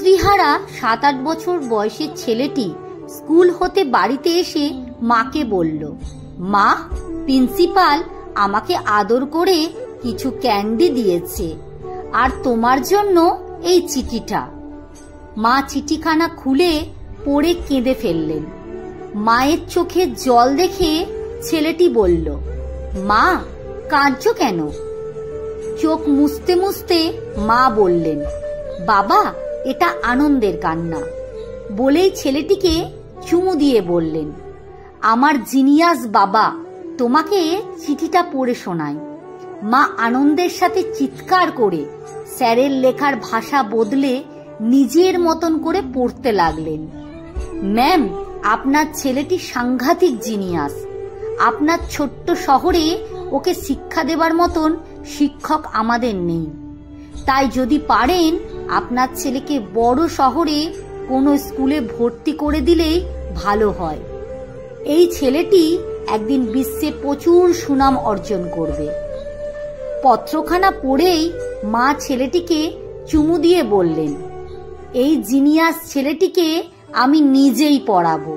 স্ত্রীহারা 7-8 বছর বয়সের ছেলেটি স্কুল হতে বাড়িতে এসে মাকে বলল, মা, প্রিন্সিপাল আমাকে আদর করে কিছু ক্যান্ডি দিয়েছে, আর তোমার জন্য এই চিঠিটা। মা চিঠিখানা খুলে পড়ে কেঁদে ফেললেন। মায়ের চোখে জল দেখে ছেলেটি বলল, মা, কাঁদছো কেন? চোখ মুছতে মুছতে মা বললেন, বাবা, এটা আনন্দের কান্না। বলেই ছেলেটিকে চুমু দিয়ে বললেন, আমার জিনিয়াস বাবা তোমাকে চিঠিটা পড়ে শোনায়। মা আনন্দের সাথে চিৎকার করে স্যারের লেখার ভাষা বদলে নিজের মতন করে পড়তে লাগলেন। ম্যাম, আপনার ছেলেটি সাংঘাতিক জিনিয়াস। আপনার ছোট্ট শহরে ওকে শিক্ষা দেবার মতন শিক্ষক আমাদের নেই। তাই যদি পারেন আপনার ছেলেকে বড় শহরে কোনো স্কুলে ভর্তি করে দিলেই ভালো হয়। এই ছেলেটি একদিন বিশ্বে প্রচুর সুনাম অর্জন করবে। পত্রখানা পড়েই মা ছেলেটিকে চুমু দিয়ে বললেন, এই জিনিয়াস ছেলেটিকে আমি নিজেই পড়াবো।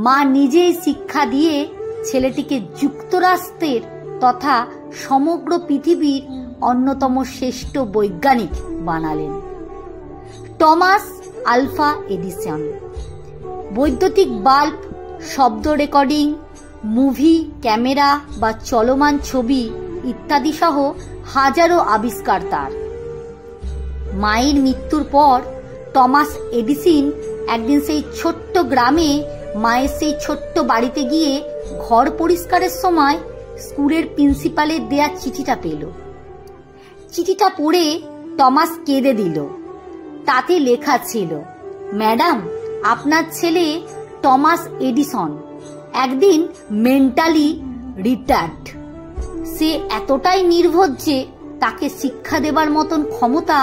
মা নিজেই শিক্ষা দিয়ে ছেলেটিকে যুক্তরাষ্ট্রের তথা সমগ্র পৃথিবীর অন্যতম শ্রেষ্ঠ বৈজ্ঞানিক বানালেন। টমাস আলভা এডিসন বৈদ্যুতিক বাল্ব, শব্দ রেকর্ডিং, মুভি ক্যামেরা বা চলমান ছবি ইত্যাদি সহ হাজারো আবিষ্কার তার। মায়ের মৃত্যুর পর টমাস এডিসন একদিন সেই ছোট্ট গ্রামে মায়ের সেই ছোট্ট বাড়িতে গিয়ে ঘর পরিষ্কারের সময় স্কুলের প্রিন্সিপালের দেয়া চিঠিটা পেল। চিঠিটা পড়ে টমাস কেঁদে দিল। তাতে লেখা ছিল, ম্যাডাম, আপনার ছেলে টমাস এডিসন একদিন মেন্টালি রিটার্ড। সে এতটাই নির্বোধ যে তাকে শিক্ষা দেবার মতন ক্ষমতা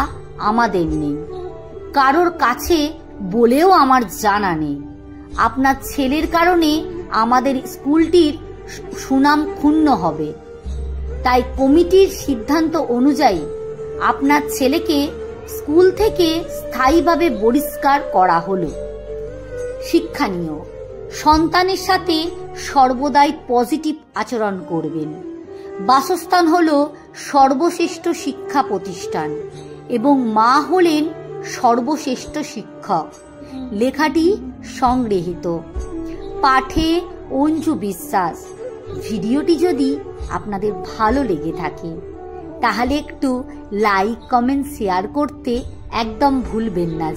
আমাদের নেই, কারোর কাছে বলেও আমার জানা নেই। আপনার ছেলের কারণে আমাদের স্কুলটির সুনাম ক্ষুণ্ণ হবে। তাই কমিটির সিদ্ধান্ত অনুযায়ী আপনার ছেলেকে স্কুল থেকে স্থায়ীভাবে বহিষ্কার করা হলো। শিক্ষণীয়, সন্তানের সাথে সর্বদাই পজিটিভ আচরণ করবেন। বাসস্থান হলো সর্বশ্রেষ্ঠ শিক্ষা প্রতিষ্ঠান এবং মা হলেন সর্বশ্রেষ্ঠ শিক্ষক। লেখাটি সংগৃহীত। পাঠে অঞ্জু বিশ্বাস। ভিডিওটি যদি আপনাদের ভালো লেগে থাকে তাহলে একটু লাইক, কমেন্ট, শেয়ার করতে একদম ভুলবেন না।